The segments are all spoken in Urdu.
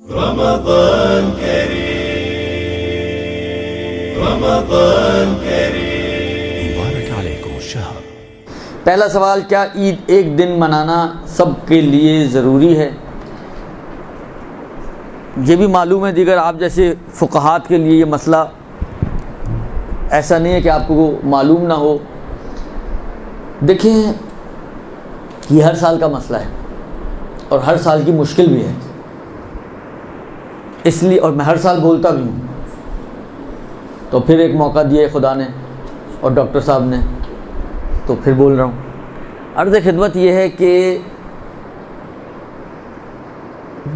رمضان كريم رمضان كريم مبارك عليكم الشهر۔ پہلا سوال، کیا عید ایک دن منانا سب کے لیے ضروری ہے؟ یہ بھی معلوم ہے دیگر آپ جیسے فقہات کے لیے یہ مسئلہ ایسا نہیں ہے کہ آپ کو معلوم نہ ہو۔ دیکھیں یہ ہر سال کا مسئلہ ہے اور ہر سال کی مشکل بھی ہے، اس لیے اور میں ہر سال بولتا بھی ہوں، تو پھر ایک موقع دیا ہے خدا نے اور ڈاکٹر صاحب نے، تو پھر بول رہا ہوں۔ عرض خدمت یہ ہے کہ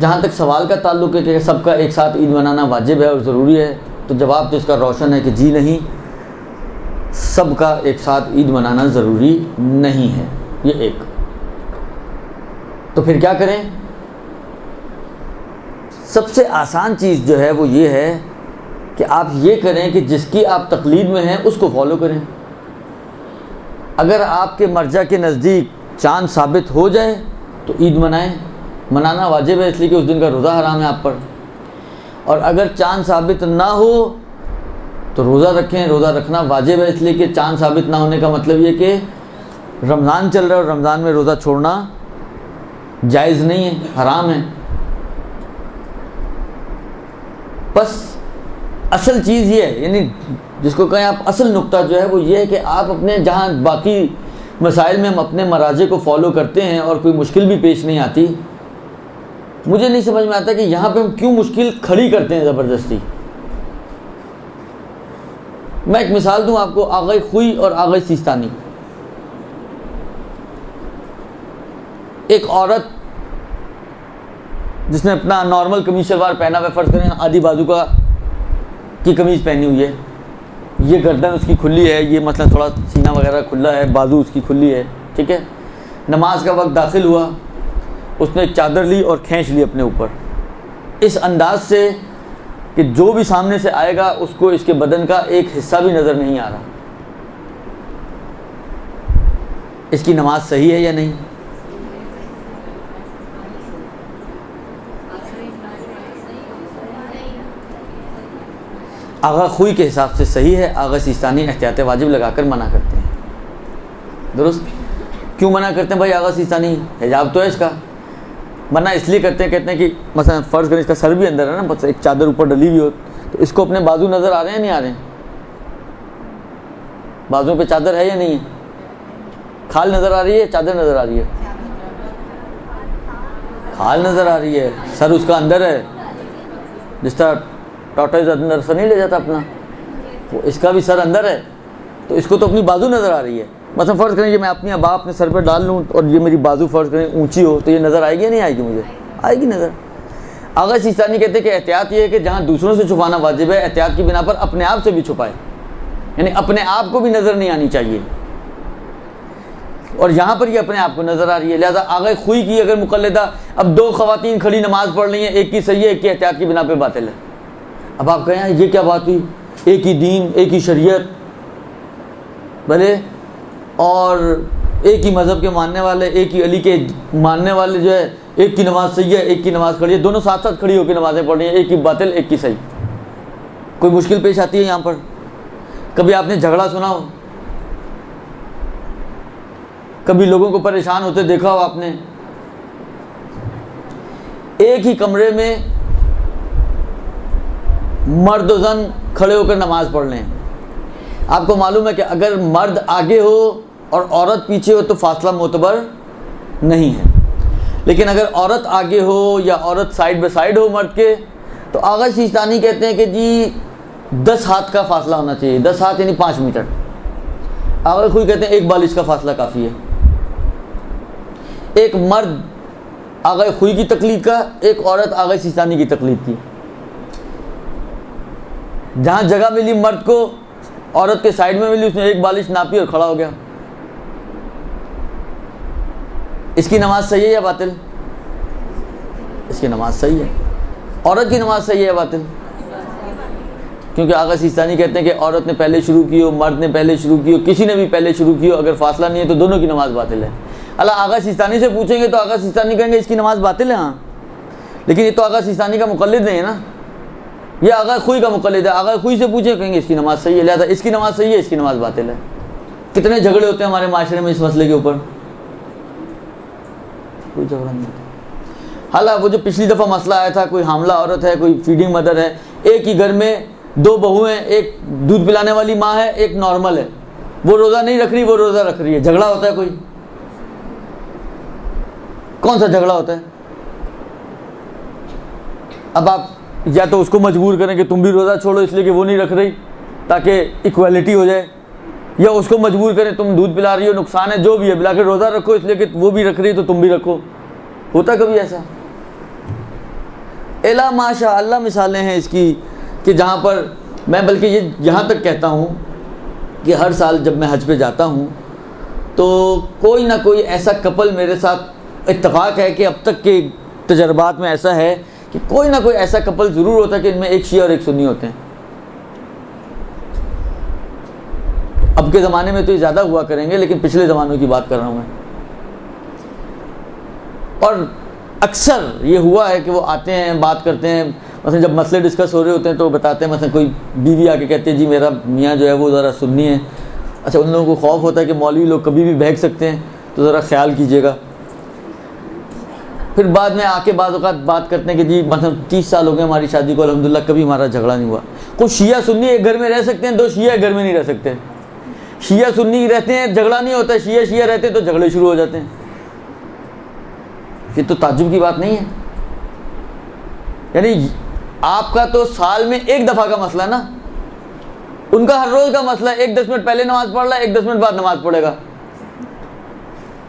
جہاں تک سوال کا تعلق ہے کہ سب کا ایک ساتھ عید منانا واجب ہے اور ضروری ہے، تو جواب تو اس کا روشن ہے کہ جی نہیں، سب کا ایک ساتھ عید منانا ضروری نہیں ہے۔ یہ ایک، تو پھر کیا کریں؟ سب سے آسان چیز جو ہے وہ یہ ہے کہ آپ یہ کریں کہ جس کی آپ تقلید میں ہیں اس کو فالو کریں۔ اگر آپ کے مرجع کے نزدیک چاند ثابت ہو جائے تو عید منائیں، منانا واجب ہے اس لیے کہ اس دن کا روزہ حرام ہے آپ پر، اور اگر چاند ثابت نہ ہو تو روزہ رکھیں، روزہ رکھنا واجب ہے اس لیے کہ چاند ثابت نہ ہونے کا مطلب یہ کہ رمضان چل رہا ہے اور رمضان میں روزہ چھوڑنا جائز نہیں ہے، حرام ہے۔ بس اصل چیز یہ ہے، یعنی جس کو کہیں آپ اصل نقطہ جو ہے وہ یہ ہے کہ آپ اپنے جہاں باقی مسائل میں ہم اپنے مراجع کو فالو کرتے ہیں اور کوئی مشکل بھی پیش نہیں آتی، مجھے نہیں سمجھ میں آتا کہ یہاں پہ ہم کیوں مشکل کھڑی کرتے ہیں زبردستی۔ میں ایک مثال دوں آپ کو، آغا خوئی اور آغا سیستانی۔ ایک عورت جس نے اپنا نارمل قمیض شلوار پہنا ہوا ہے، فرض کریں آدھی بازو کا کی قمیض پہنی ہوئی ہے، یہ گردن اس کی کھلی ہے، یہ مثلا تھوڑا سینہ وغیرہ کھلا ہے، بازو اس کی کھلی ہے، ٹھیک ہے۔ نماز کا وقت داخل ہوا، اس نے ایک چادر لی اور کھینچ لی اپنے اوپر، اس انداز سے کہ جو بھی سامنے سے آئے گا اس کو اس کے بدن کا ایک حصہ بھی نظر نہیں آ رہا۔ اس کی نماز صحیح ہے یا نہیں؟ آغا خوئی کے حساب سے صحیح ہے، آغا سیستانی احتیاط واجب لگا کر منع کرتے ہیں۔ درست؟ کیوں منع کرتے ہیں بھائی آغا سیستانی؟ حجاب تو ہے اس کا، منع اس لیے کرتے ہیں، کہتے ہیں کہ مثلا فرض کریں اس کا سر بھی اندر ہے نا، بس ایک چادر اوپر ڈلی ہوئی ہو تو اس کو اپنے بازو نظر آ رہے ہیں نہیں آ رہے ہیں؟ بازو پہ چادر ہے یا نہیں ہے؟ کھال نظر آ رہی ہے، چادر نظر آ رہی ہے؟ کھال نظر آ رہی ہے، سر اس کا اندر ہے، جس طرح ٹاٹا اندر سر نہیں لے جاتا اپنا، وہ اس کا بھی سر اندر ہے، تو اس کو تو اپنی بازو نظر آ رہی ہے۔ مثلا فرض کریں کہ میں اپنی ابا اپنے سر پہ ڈال لوں اور یہ میری بازو فرض کریں اونچی ہو تو یہ نظر آئے گی یا نہیں آئے گی؟ مجھے آئے گی نظر۔ آغا سیستانی کہتے ہیں کہ احتیاط یہ ہے کہ جہاں دوسروں سے چھپانا واجب ہے، احتیاط کی بنا پر اپنے آپ سے بھی چھپائے، یعنی اپنے آپ کو بھی نظر نہیں آنی چاہیے، اور یہاں پر یہ اپنے آپ کو نظر آ رہی ہے۔ لہذا آغا خوئی کی اگر مقلدہ، اب دو خواتین کھڑی نماز پڑھ رہی ہیں، ایک کی صحیح ہے ایک کی احتیاط کی بنا پہ باطل ہے، اب آپ کہیں یہ کیا بات ہوئی؟ ایک ہی دین، ایک ہی شریعت، بھلے اور ایک ہی مذہب کے ماننے والے، ایک ہی علی کے ماننے والے جو ہے، ایک کی نماز صحیح ہے ایک کی نماز کھڑی ہے، دونوں ساتھ ساتھ کھڑی ہو کے نمازیں پڑھ رہی ہیں، ایک کی باطل ایک کی صحیح، کوئی مشکل پیش آتی ہے یہاں پر؟ کبھی آپ نے جھگڑا سنا ہو؟ کبھی لوگوں کو پریشان ہوتے دیکھا ہو آپ نے؟ ایک ہی کمرے میں مرد و زن کھڑے ہو کر نماز پڑھ لیں، آپ کو معلوم ہے کہ اگر مرد آگے ہو اور عورت پیچھے ہو تو فاصلہ معتبر نہیں ہے، لیکن اگر عورت آگے ہو یا عورت سائیڈ بائی سائیڈ ہو مرد کے تو آغا سیستانی کہتے ہیں کہ جی 10 ہاتھ کا فاصلہ ہونا چاہیے، 10 ہاتھ یعنی 5 میٹر۔ آغا خوئی کہتے ہیں 1 بالش کا فاصلہ کافی ہے۔ ایک مرد آغا خوئی کی تقلید کا، ایک عورت آغا سیستانی کی تقلید کی، جہاں جگہ ملی مرد کو عورت کے سائیڈ میں ملی، اس نے 1 بالش ناپی اور کھڑا ہو گیا۔ اس کی نماز صحیح ہے یا باطل؟ اس کی نماز صحیح ہے۔ عورت کی نماز صحیح ہے یا باطل؟ کیونکہ آغا سیستانی کہتے ہیں کہ عورت نے پہلے شروع کی ہو، مرد نے پہلے شروع کی ہو، کسی نے بھی پہلے شروع کی ہو، اگر فاصلہ نہیں ہے تو دونوں کی نماز باطل ہے۔ اللہ آغا سیستانی سے پوچھیں گے تو آغا سیستانی کہیں گے اس کی نماز باطل ہے۔ ہاں لیکن یہ تو آغا سیستانی کا مقلد نہیں ہے نا، یہ آغا خوئی کا مقلد ہے. آغا خوئی سے پوچھیں کہیں گے اس کی نماز صحیح ہے، لہٰذا اس کی نماز صحیح ہے، اس کی نماز باطل ہے. کتنے جھگڑے ہوتے ہیں ہمارے معاشرے میں اس مسئلے کے اوپر، کوئی جھگڑا نہیں ہوتا. حالانکہ وہ جو پچھلی دفعہ مسئلہ آیا تھا، کوئی حاملہ عورت ہے، کوئی فیڈنگ مدر ہے، ایک ہی گھر میں 2 بہو ہیں، ایک دودھ پلانے والی ماں ہے، ایک نارمل ہے، وہ روزہ نہیں رکھ رہی، وہ روزہ رکھ رہی ہے، جھگڑا ہوتا ہے کوئی؟ کون سا جھگڑا ہوتا ہے؟ اب آپ یا تو اس کو مجبور کریں کہ تم بھی روزہ چھوڑو اس لیے کہ وہ نہیں رکھ رہی تاکہ ایکویلٹی ہو جائے، یا اس کو مجبور کریں تم دودھ پلا رہی ہو، نقصان ہے جو بھی ہے، بلا کے روزہ رکھو اس لیے کہ وہ بھی رکھ رہی ہے تو تم بھی رکھو. ہوتا کبھی ایسا؟ الا ماشاء اللہ مثالیں ہیں اس کی کہ جہاں پر میں بلکہ یہ یہاں تک کہتا ہوں کہ ہر سال جب میں حج پہ جاتا ہوں تو کوئی نہ کوئی ایسا کپل میرے ساتھ اتفاق ہے کہ اب تک کے تجربات میں ایسا ہے کہ کوئی نہ کوئی ایسا کپل ضرور ہوتا ہے کہ ان میں ایک شیعہ اور ایک سنی ہوتے ہیں. اب کے زمانے میں تو یہ زیادہ ہوا کریں گے، لیکن پچھلے زمانوں کی بات کر رہا ہوں میں. اور اکثر یہ ہوا ہے کہ وہ آتے ہیں، بات کرتے ہیں، مثلا جب مسئلے ڈسکس ہو رہے ہوتے ہیں تو وہ بتاتے ہیں، مثلا کوئی بیوی آ کے کہتے ہیں جی میرا میاں جو ہے وہ ذرا سنی ہے. اچھا، ان لوگوں کو خوف ہوتا ہے کہ مولوی لوگ کبھی بھی بہک سکتے ہیں تو ذرا خیال کیجیے گا. پھر بعد میں آ کے بعض اوقات بات کرتے ہیں کہ جی مثلا 30 سال ہو گئے ہماری شادی کو، الحمدللہ کبھی ہمارا جھگڑا نہیں ہوا. کچھ شیعہ سنی ایک گھر میں رہ سکتے ہیں، 2 شیعہ ایک گھر میں نہیں رہ سکتے. شیعہ سنی رہتے ہیں جھگڑا نہیں ہوتا، شیعہ رہتے ہیں تو جھگڑے شروع ہو جاتے ہیں. یہ تو تعجب کی بات نہیں ہے. یعنی آپ کا تو سال میں ایک دفعہ کا مسئلہ ہے نا، ان کا ہر روز کا مسئلہ ہے. ایک 10 منٹ پہلے نماز پڑھ رہا ہے، ایک 10 منٹ بعد نماز پڑھے گا.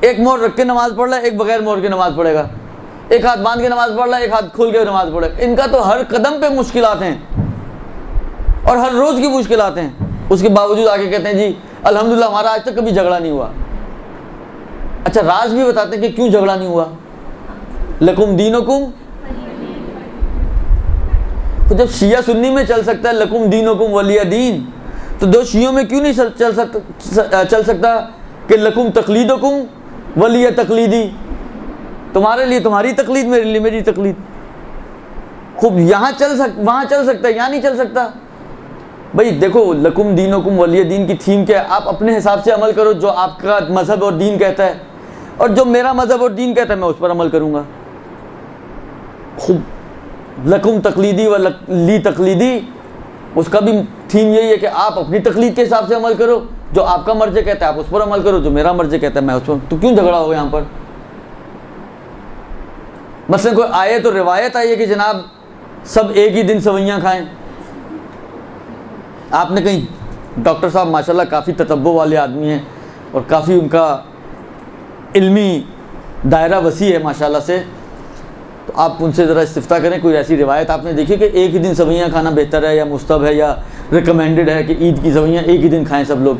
ایک مور رکھ کے نماز پڑھ رہا ہے، ایک بغیر مور کے نماز پڑھے گا. ایک ہاتھ باندھ کے نماز پڑھ رہا ہے، ایک ہاتھ کھول کے نماز پڑھے گا. ان کا تو ہر قدم پہ مشکلات ہیں اور ہر روز کی مشکلات ہیں. اس کے باوجود آگے کہتے ہیں جی الحمدللہ ہمارا آج تک کبھی جھگڑا نہیں ہوا. اچھا، راز بھی بتاتے ہیں کہ کیوں جھگڑا نہیں ہوا. لکم دینکم، تو جب شیعہ سنی میں چل سکتا ہے لکم دینکم ولی دین، تو 2 شیعوں میں کیوں نہیں چل سکتا کہ لکم تقلیدکم ولی تقلیدی، تمہارے لیے تمہاری تقلید، میرے لیے میری تقلید. خوب یہاں وہاں چل سکتا ہے، یہاں نہیں چل سکتا. بھائی دیکھو، لکم دینکم ولی دین کی تھیم کیا ہے؟ آپ اپنے حساب سے عمل کرو جو آپ کا مذہب اور دین کہتا ہے، اور جو میرا مذہب اور دین کہتا ہے میں اس پر عمل کروں گا. خوب لکم تقلیدی و لی تقلیدی، اس کا بھی تھیم یہی ہے کہ آپ اپنی تقلید کے حساب سے عمل کرو، جو آپ کا مرجع کہتا ہے آپ اس پر عمل کرو، جو میرا مرجع کہتا ہے میں اس پر. تو کیوں جھگڑا ہوگا یہاں پر؟ مثلا کوئی آئے تو روایت آئی ہے کہ جناب سب ایک ہی دن سوئیاں کھائیں. آپ نے کہیں، ڈاکٹر صاحب ماشاءاللہ کافی تتبع والے آدمی ہیں اور کافی ان کا علمی دائرہ وسیع ہے ماشاءاللہ سے، تو آپ ان سے ذرا استفتاء کریں کوئی ایسی روایت آپ نے دیکھی کہ ایک ہی دن سویاں کھانا بہتر ہے یا مستحب ہے یا ریکمینڈڈ ہے کہ عید کی سویاں ایک ہی دن کھائیں سب لوگ.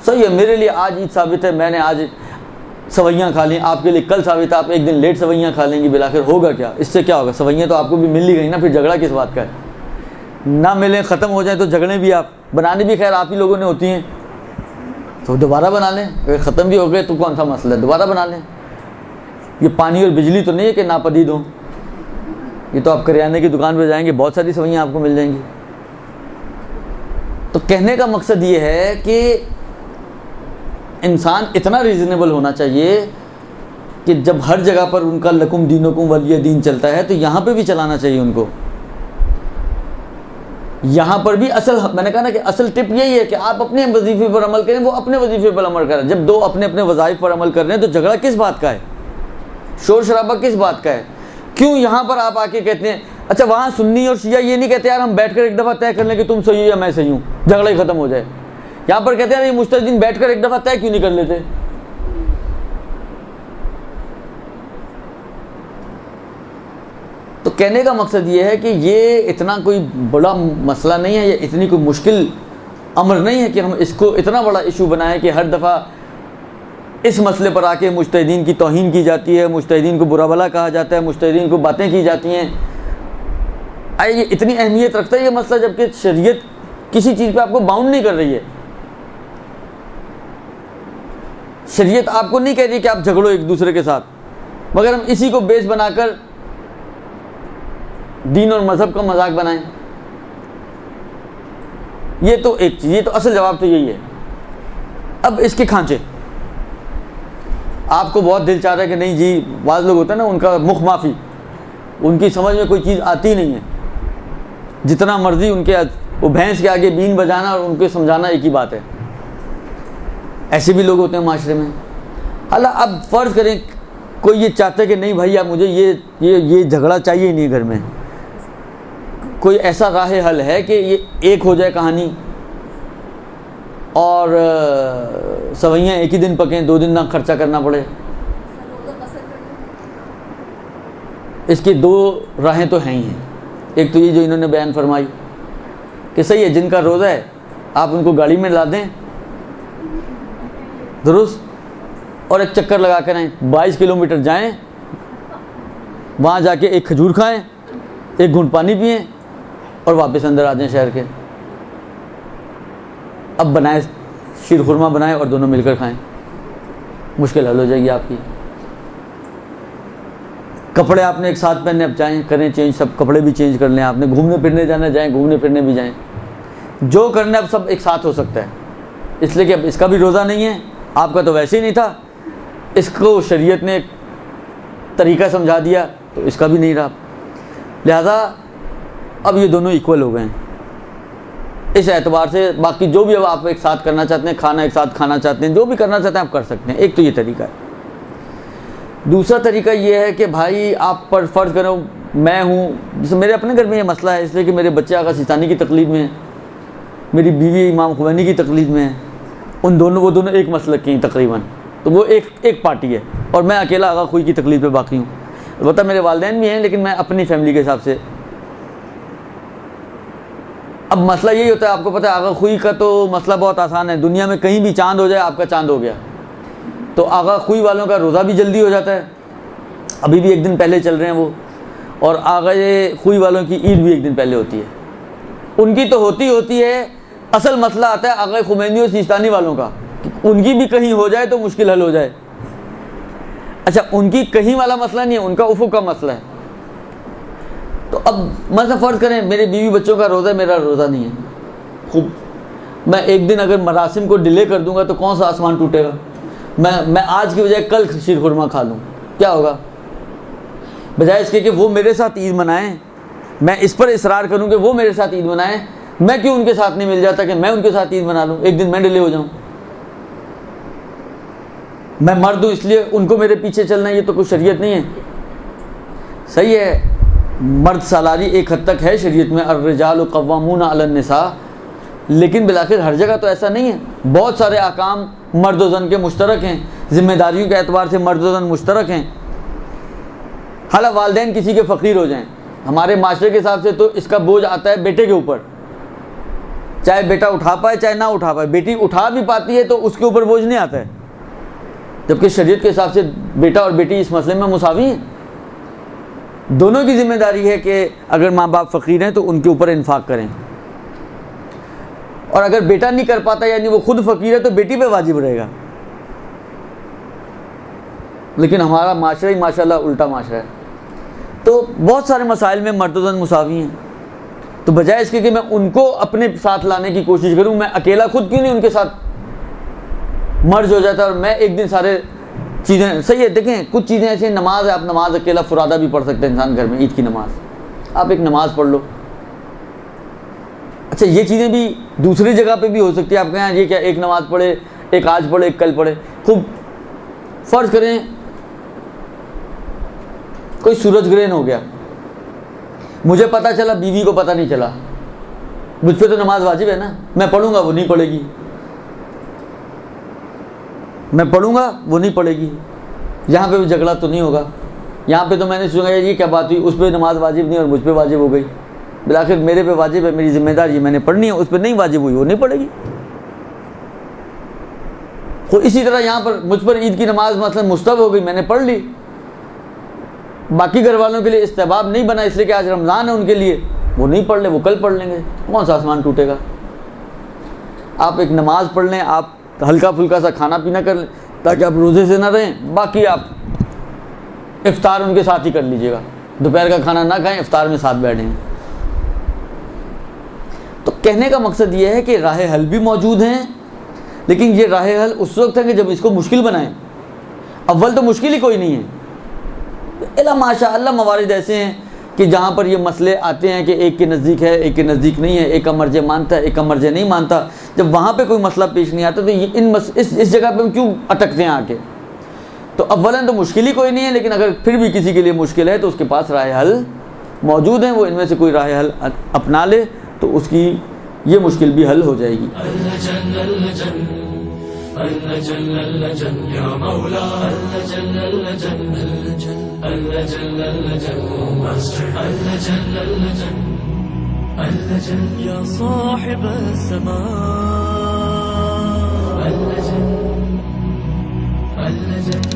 صحیح ہے، میرے لیے آج عید ثابت ہے، میں نے آج سویاں کھا لیں، آپ کے لیے کل ثابت ہے آپ ایک دن لیٹ سویاں کھا لیں گی، بالآخر ہوگا کیا؟ اس سے کیا ہوگا؟ سویاں تو آپ کو بھی مل ہی گئی نا، پھر جھگڑا کس بات کا ہے؟ نہ ملیں، ختم ہو جائیں تو جھگڑیں بھی آپ بنانے بھی خیر آپ ہی لوگوں نے ہوتی ہیں، تو دوبارہ بنا لیں. اگر ختم بھی ہو گئے تو کون سا مسئلہ ہے، دوبارہ بنا لیں. یہ پانی اور بجلی تو نہیں ہے کہ ناپدید ہوں. یہ تو آپ کریانے کی دکان پہ جائیں گے بہت ساری سویاں آپ کو مل جائیں گی. تو کہنے کا مقصد یہ ہے کہ انسان اتنا ریزنیبل ہونا چاہیے کہ جب ہر جگہ پر ان کا لکم دینکم ولی دین چلتا ہے تو یہاں پہ بھی چلانا چاہیے ان کو. یہاں پر بھی اصل، میں نے کہا نا کہ اصل ٹپ یہی ہے کہ آپ اپنے وظیفے پر عمل کریں، وہ اپنے وظیفے پر عمل کریں. جب دو اپنے اپنے وظائف پر عمل کر رہے ہیں تو جھگڑا کس بات کا ہے، شور شرابہ کس بات کا ہے؟ کیوں یہاں پر آپ آ کے کہتے ہیں اچھا وہاں سنی اور شیعہ یہ نہیں کہتے یار ہم بیٹھ کر ایک دفعہ طے کر لیں کہ تم صحیح ہو یا میں صحیح ہوں، جھگڑا ہی ختم ہو جائے. یہاں پر کہتے ہیں یہ مجتہدین بیٹھ کر ایک دفعہ طے کیوں نہیں کر لیتے؟ تو کہنے کا مقصد یہ ہے کہ یہ اتنا کوئی بڑا مسئلہ نہیں ہے، یہ اتنی کوئی مشکل امر نہیں ہے کہ ہم اس کو اتنا بڑا ایشو بنائیں کہ ہر دفعہ اس مسئلے پر آ کے مجتہدین کی توہین کی جاتی ہے، مجتہدین کو برا بھلا کہا جاتا ہے، مجتہدین کو باتیں کی جاتی ہیں. یہ اتنی اہمیت رکھتا ہے یہ مسئلہ جبکہ شریعت کسی چیز پہ آپ کو باؤنڈ نہیں کر رہی ہے. شریعت آپ کو نہیں کہہ رہی کہ آپ جھگڑو ایک دوسرے کے ساتھ، مگر ہم اسی کو بیس بنا کر دین اور مذہب کا مذاق بنائیں. یہ تو ایک چیز, یہ تو اصل جواب تو یہی ہے. اب اس کے کھانچے, آپ کو بہت دل چاہ رہا ہے کہ نہیں جی, بعض لوگ ہوتے ہیں نا ان کا مخ معافی, ان کی سمجھ میں کوئی چیز آتی نہیں ہے, جتنا مرضی ان کے وہ بھینس کے آگے بین بجانا اور ان کو سمجھانا ایک ہی بات ہے. ایسے بھی لوگ ہوتے ہیں معاشرے میں. حالانکہ اب فرض کریں کوئی یہ چاہتا ہے کہ نہیں بھائی اب مجھے یہ جھگڑا چاہیے نہیں گھر میں, کوئی ایسا راہ حل ہے کہ یہ ایک ہو جائے کہانی اور سوئیاں ایک ہی دن پکیں, 2 دن نہ خرچہ کرنا پڑے. اس کی 2 راہیں تو ہیں ہی ہیں. ایک تو یہ جو انہوں نے بیان فرمائی کہ صحیح ہے جن کا روزہ ہے آپ ان کو گاڑی میں لا دیں, درست, اور ایک چکر لگا کر آئیں, 22 کلومیٹر جائیں, وہاں جا کے ایک کھجور کھائیں, ایک گھونٹ پانی پئیں اور واپس اندر آ جائیں شہر کے. اب بنائیں شیر خورما بنائیں اور دونوں مل کر کھائیں, مشکل حل ہو جائے گی آپ کی. کپڑے آپ نے ایک ساتھ پہننے, اب چاہیں کریں چینج, سب کپڑے بھی چینج کر لیں. آپ نے گھومنے پھرنے جانا, جائیں گھومنے پھرنے بھی جائیں, جو کرنا اب سب ایک ساتھ ہو سکتا ہے. اس لیے کہ اب اس کا بھی روزہ نہیں ہے, آپ کا تو ویسے ہی نہیں تھا, اس کو شریعت نے طریقہ سمجھا دیا تو اس کا بھی نہیں رہا. لہذا اب یہ دونوں ایکول ہو گئے ہیں. اس اعتبار سے باقی جو بھی اب آپ ایک ساتھ کرنا چاہتے ہیں, کھانا ایک ساتھ کھانا چاہتے ہیں, جو بھی کرنا چاہتے ہیں آپ کر سکتے ہیں. ایک تو یہ طریقہ ہے. دوسرا طریقہ یہ ہے کہ بھائی آپ پر فرض کرو میں ہوں, جیسے میرے اپنے گھر میں یہ مسئلہ ہے, اس لیے کہ میرے بچے آقا سیستانی کی تقلید میں ہیں, میری بیوی امام خمینی کی تقلید میں ہے, وہ دونوں ایک مسلک کے ہیں تقریباً, تو وہ ایک پارٹی ہے, اور میں اکیلا آقا خوئی کی تقلید پہ باقی ہوں. البتہ میرے والدین بھی ہیں لیکن میں اپنی فیملی کے حساب سے. اب مسئلہ یہی ہوتا ہے, آپ کو پتہ ہے آقا خوئی کا تو مسئلہ بہت آسان ہے, دنیا میں کہیں بھی چاند ہو جائے آپ کا چاند ہو گیا. تو آقا خوئی والوں کا روزہ بھی جلدی ہو جاتا ہے, ابھی بھی 1 دن پہلے چل رہے ہیں وہ, اور آقا خوئی والوں کی عید بھی 1 دن پہلے ہوتی ہے. ان کی تو ہوتی ہے, اصل مسئلہ آتا ہے آقا خمینی اور سیستانی والوں کا, ان کی بھی کہیں ہو جائے تو مشکل حل ہو جائے. اچھا ان کی کہیں والا مسئلہ نہیں ہے, ان کا افق کا مسئلہ ہے. تو اب مثلا فرض کریں میرے بیوی بچوں کا روزہ ہے, میرا روزہ نہیں ہے, خوب میں 1 دن اگر مراسم کو ڈیلے کر دوں گا تو کون سا آسمان ٹوٹے گا. میں آج کی بجائے کل شیر خورما کھا لوں, کیا ہوگا؟ بجائے اس کے کہ وہ میرے ساتھ عید منائیں, میں اس پر اصرار کروں کہ وہ میرے ساتھ عید منائیں, میں کیوں ان کے ساتھ نہیں مل جاتا کہ میں ان کے ساتھ عید منا لوں, 1 دن میں ڈیلے ہو جاؤں. میں مرد ہوں اس لیے ان کو میرے پیچھے چلنا, یہ تو کوئی شریعت نہیں ہے. صحیح ہے مرد سالاری ایک حد تک ہے شریعت میں, الرجال قوامون علی النساء, لیکن بالآخر ہر جگہ تو ایسا نہیں ہے. بہت سارے احکام مرد و زن کے مشترک ہیں, ذمہ داریوں کے اعتبار سے مرد و زن مشترک ہیں. حالانکہ والدین کسی کے فقیر ہو جائیں, ہمارے معاشرے کے حساب سے تو اس کا بوجھ آتا ہے بیٹے کے اوپر, چاہے بیٹا اٹھا پائے چاہے نہ اٹھا پائے. بیٹی اٹھا بھی پاتی ہے تو اس کے اوپر بوجھ نہیں آتا ہے, جبکہ شریعت کے حساب سے بیٹا اور بیٹی اس مسئلے میں مساوی ہیں. دونوں کی ذمہ داری ہے کہ اگر ماں باپ فقیر ہیں تو ان کے اوپر انفاق کریں, اور اگر بیٹا نہیں کر پاتا یعنی وہ خود فقیر ہے تو بیٹی پہ واجب رہے گا. لیکن ہمارا معاشرہ ہی ماشاءاللہ الٹا معاشرہ ہے. تو بہت سارے مسائل میں مرد و زن مساوی ہیں, تو بجائے اس کے کہ میں ان کو اپنے ساتھ لانے کی کوشش کروں, میں اکیلا خود کیوں نہیں ان کے ساتھ مرج ہو جاتا, اور میں 1 دن سارے چیزیں. صحیح ہے, دیکھیں کچھ چیزیں ایسی ہیں, نماز ہے, آپ نماز اکیلا فرادہ بھی پڑھ سکتے ہیں انسان گھر میں, عید کی نماز آپ ایک نماز پڑھ لو. اچھا یہ چیزیں بھی دوسری جگہ پہ بھی ہو سکتی ہے. آپ کہیں یہ کیا ایک نماز پڑھے, ایک آج پڑھے ایک کل پڑھے. خوب فرض کریں کوئی سورج گرہن ہو گیا, مجھے پتہ چلا بیوی کو پتہ نہیں چلا, مجھ پہ تو نماز واجب ہے نا, میں پڑھوں گا وہ نہیں پڑھے گی, میں پڑھوں گا وہ نہیں پڑھے گی. یہاں پہ بھی جھگڑا تو نہیں ہوگا, یہاں پہ تو میں نے سنا یہ کیا بات ہوئی, اس پہ نماز واجب نہیں اور مجھ پہ واجب ہو گئی. بالآخر میرے پہ واجب ہے, میری ذمہ داری ہے, میں نے پڑھنی ہے, اس پہ نہیں واجب ہوئی وہ نہیں پڑھے گی. اسی طرح یہاں پر مجھ پر عید کی نماز مثلا مستحب ہو گئی, میں نے پڑھ لی, باقی گھر والوں کے لیے استحباب نہیں بنا اس لیے کہ آج رمضان ہے ان کے لیے, وہ نہیں پڑھ لیں, وہ کل پڑھ لیں گے, کون سا آسمان ٹوٹے گا. آپ ایک نماز پڑھ لیں, آپ ہلکا پھلکا سا کھانا پینا کر لیں تاکہ آپ روزے سے نہ رہیں, باقی آپ افطار ان کے ساتھ ہی کر لیجیے گا, دوپہر کا کھانا نہ کھائیں, افطار میں ساتھ بیٹھیں. تو کہنے کا مقصد یہ ہے کہ راہ حل بھی موجود ہیں, لیکن یہ راہ حل اس وقت ہے کہ جب اس کو مشکل بنائیں. اول تو مشکل ہی کوئی نہیں ہے. اللہ ماشاء اللہ موارد ایسے ہیں کہ جہاں پر یہ مسئلے آتے ہیں کہ ایک کے نزدیک ہے, ایک کے نزدیک نہیں ہے, ایک کا مرجع مانتا ہے, ایک کا مرجع نہیں مانتا. جب وہاں پہ کوئی مسئلہ پیش نہیں آتا تو اس جگہ پہ ہم کیوں اٹکتے ہیں آ کے؟ تو اولاً تو مشکل ہی کوئی نہیں ہے, لیکن اگر پھر بھی کسی کے لیے مشکل ہے تو اس کے پاس راہ حل موجود ہیں, وہ ان میں سے کوئی راہ حل اپنا لے تو اس کی یہ مشکل بھی حل ہو جائے گی. يا صاحب السماء اللجن